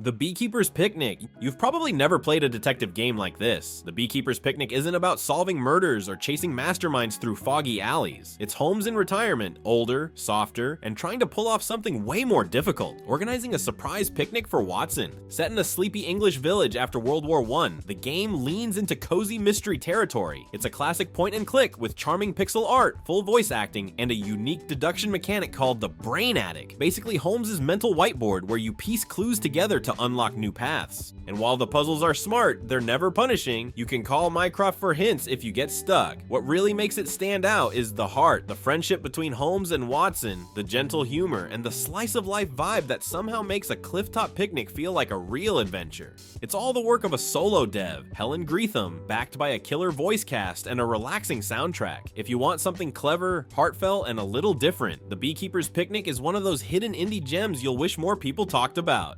The Beekeeper's Picnic. You've probably never played a detective game like this. The Beekeeper's Picnic isn't about solving murders or chasing masterminds through foggy alleys. It's Holmes in retirement, older, softer, and trying to pull off something way more difficult, organizing a surprise picnic for Watson. Set in a sleepy English village after World War I, the game leans into cozy mystery territory. It's a classic point and click with charming pixel art, full voice acting, and a unique deduction mechanic called the Brain Attic. Basically Holmes' mental whiteboard where you piece clues together to unlock new paths. And while the puzzles are smart, they're never punishing. You can call Mycroft for hints if you get stuck. What really makes it stand out is the heart, the friendship between Holmes and Watson, the gentle humor, and the slice of life vibe that somehow makes a clifftop picnic feel like a real adventure. It's all the work of a solo dev, Helen Greetham, backed by a killer voice cast and a relaxing soundtrack. If you want something clever, heartfelt, and a little different, The Beekeeper's Picnic is one of those hidden indie gems you'll wish more people talked about.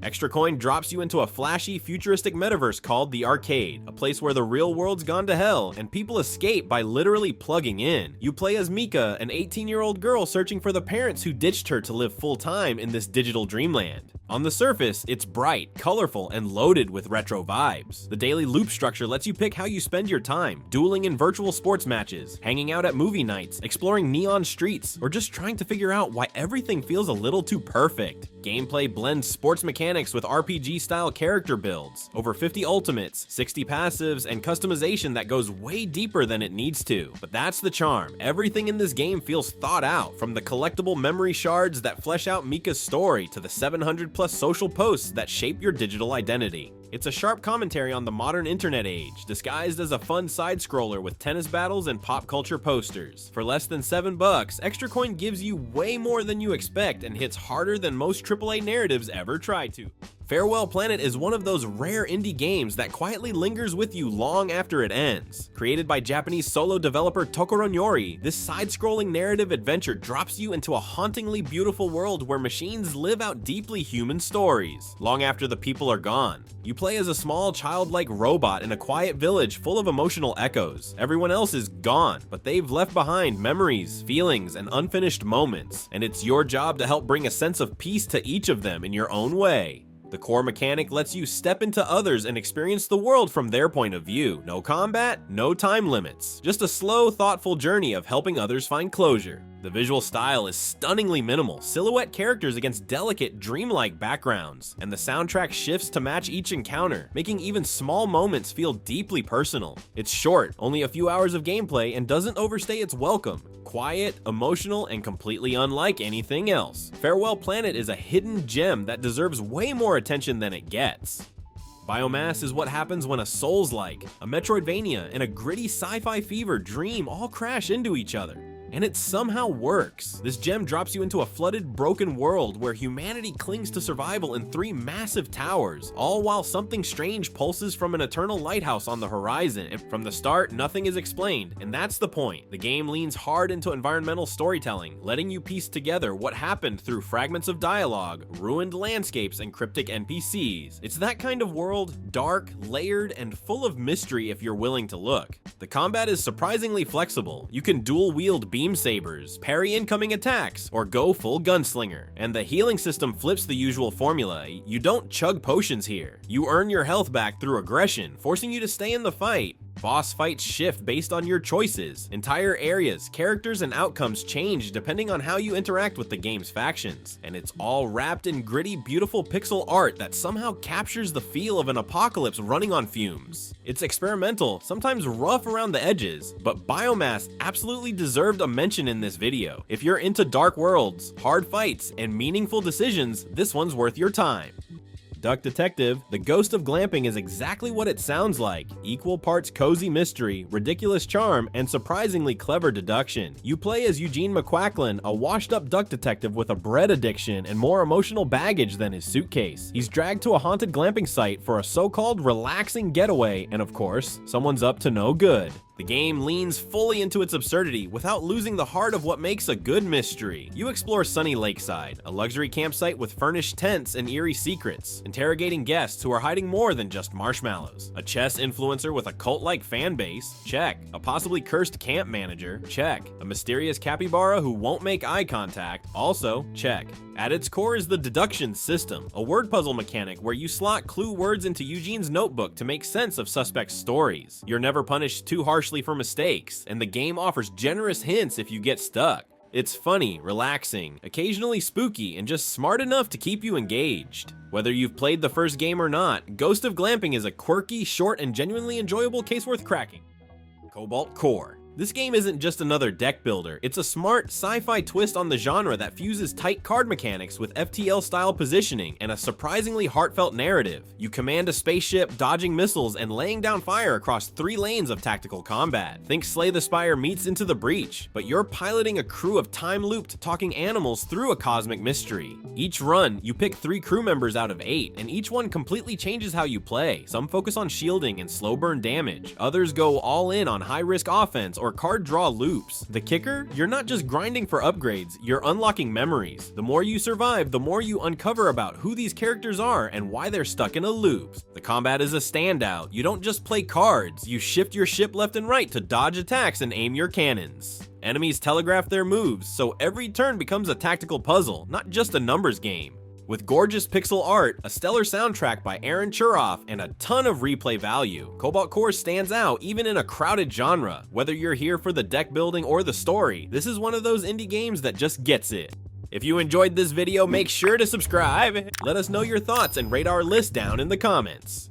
Extra Coin drops you into a flashy, futuristic metaverse called The Arcade, a place where the real world's gone to hell, and people escape by literally plugging in. You play as Mika, an 18-year-old girl searching for the parents who ditched her to live full-time in this digital dreamland. On the surface, it's bright, colorful, and loaded with retro vibes. The daily loop structure lets you pick how you spend your time, dueling in virtual sports matches, hanging out at movie nights, exploring neon streets, or just trying to figure out why everything feels a little too perfect. Gameplay blends sports mechanics with RPG-style character builds, over 50 ultimates, 60 passives, and customization that goes way deeper than it needs to. But that's the charm. Everything in this game feels thought out, from the collectible memory shards that flesh out Mika's story to the 700+ social posts that shape your digital identity. It's a sharp commentary on the modern internet age, disguised as a fun side-scroller with tennis battles and pop culture posters. For less than $7, Extra Coin gives you way more than you expect and hits harder than most AAA narratives ever try to. Farewell Planet is one of those rare indie games that quietly lingers with you long after it ends. Created by Japanese solo developer Tokoro Nyori, this side-scrolling narrative adventure drops you into a hauntingly beautiful world where machines live out deeply human stories, long after the people are gone. You play as a small, childlike robot in a quiet village full of emotional echoes. Everyone else is gone, but they've left behind memories, feelings, and unfinished moments, and it's your job to help bring a sense of peace to each of them in your own way. The core mechanic lets you step into others and experience the world from their point of view. No combat, no time limits. Just a slow, thoughtful journey of helping others find closure. The visual style is stunningly minimal, silhouette characters against delicate, dreamlike backgrounds, and the soundtrack shifts to match each encounter, making even small moments feel deeply personal. It's short, only a few hours of gameplay, and doesn't overstay its welcome. Quiet, emotional, and completely unlike anything else. Farewell Planet is a hidden gem that deserves way more attention than it gets. Biomass is what happens when a Souls-like, a Metroidvania, and a gritty sci-fi fever dream all crash into each other. And it somehow works. This gem drops you into a flooded, broken world where humanity clings to survival in 3 massive towers, all while something strange pulses from an eternal lighthouse on the horizon. And from the start, nothing is explained, and that's the point. The game leans hard into environmental storytelling, letting you piece together what happened through fragments of dialogue, ruined landscapes, and cryptic NPCs. It's that kind of world, dark, layered, and full of mystery if you're willing to look. The combat is surprisingly flexible. You can dual-wield beam sabers, parry incoming attacks, or go full gunslinger. And the healing system flips the usual formula. You don't chug potions here. You earn your health back through aggression, forcing you to stay in the fight. Boss fights shift based on your choices. Entire areas, characters, and outcomes change depending on how you interact with the game's factions. And it's all wrapped in gritty, beautiful pixel art that somehow captures the feel of an apocalypse running on fumes. It's experimental, sometimes rough around the edges, but Biomass absolutely deserved a mention in this video. If you're into dark worlds, hard fights, and meaningful decisions, this one's worth your time. Duck Detective, The Ghost of Glamping is exactly what it sounds like. Equal parts cozy mystery, ridiculous charm, and surprisingly clever deduction. You play as Eugene McQuacklin, a washed-up duck detective with a bread addiction and more emotional baggage than his suitcase. He's dragged to a haunted glamping site for a so-called relaxing getaway, and of course, someone's up to no good. The game leans fully into its absurdity without losing the heart of what makes a good mystery. You explore sunny Lakeside, a luxury campsite with furnished tents and eerie secrets, interrogating guests who are hiding more than just marshmallows. A chess influencer with a cult-like fan base? Check. A possibly cursed camp manager? Check. A mysterious capybara who won't make eye contact? Also, check. At its core is the deduction system, a word puzzle mechanic where you slot clue words into Eugene's notebook to make sense of suspects' stories. You're never punished too harshly for mistakes, and the game offers generous hints if you get stuck. It's funny, relaxing, occasionally spooky, and just smart enough to keep you engaged. Whether you've played the first game or not, Ghost of Glamping is a quirky, short, and genuinely enjoyable case worth cracking. Cobalt Core. This game isn't just another deck builder, it's a smart, sci-fi twist on the genre that fuses tight card mechanics with FTL-style positioning and a surprisingly heartfelt narrative. You command a spaceship, dodging missiles, and laying down fire across 3 lanes of tactical combat. Think Slay the Spire meets Into the Breach, but you're piloting a crew of time-looped talking animals through a cosmic mystery. Each run, you pick 3 crew members out of 8, and each one completely changes how you play. Some focus on shielding and slow burn damage, others go all in on high-risk offense or card draw loops. The kicker? You're not just grinding for upgrades, you're unlocking memories. The more you survive, the more you uncover about who these characters are and why they're stuck in a loop. The combat is a standout. You don't just play cards, you shift your ship left and right to dodge attacks and aim your cannons. Enemies telegraph their moves, so every turn becomes a tactical puzzle, not just a numbers game. With gorgeous pixel art, a stellar soundtrack by Aaron Churoff, and a ton of replay value, Cobalt Core stands out even in a crowded genre. Whether you're here for the deck building or the story, this is one of those indie games that just gets it. If you enjoyed this video, make sure to subscribe. Let us know your thoughts and rate our list down in the comments.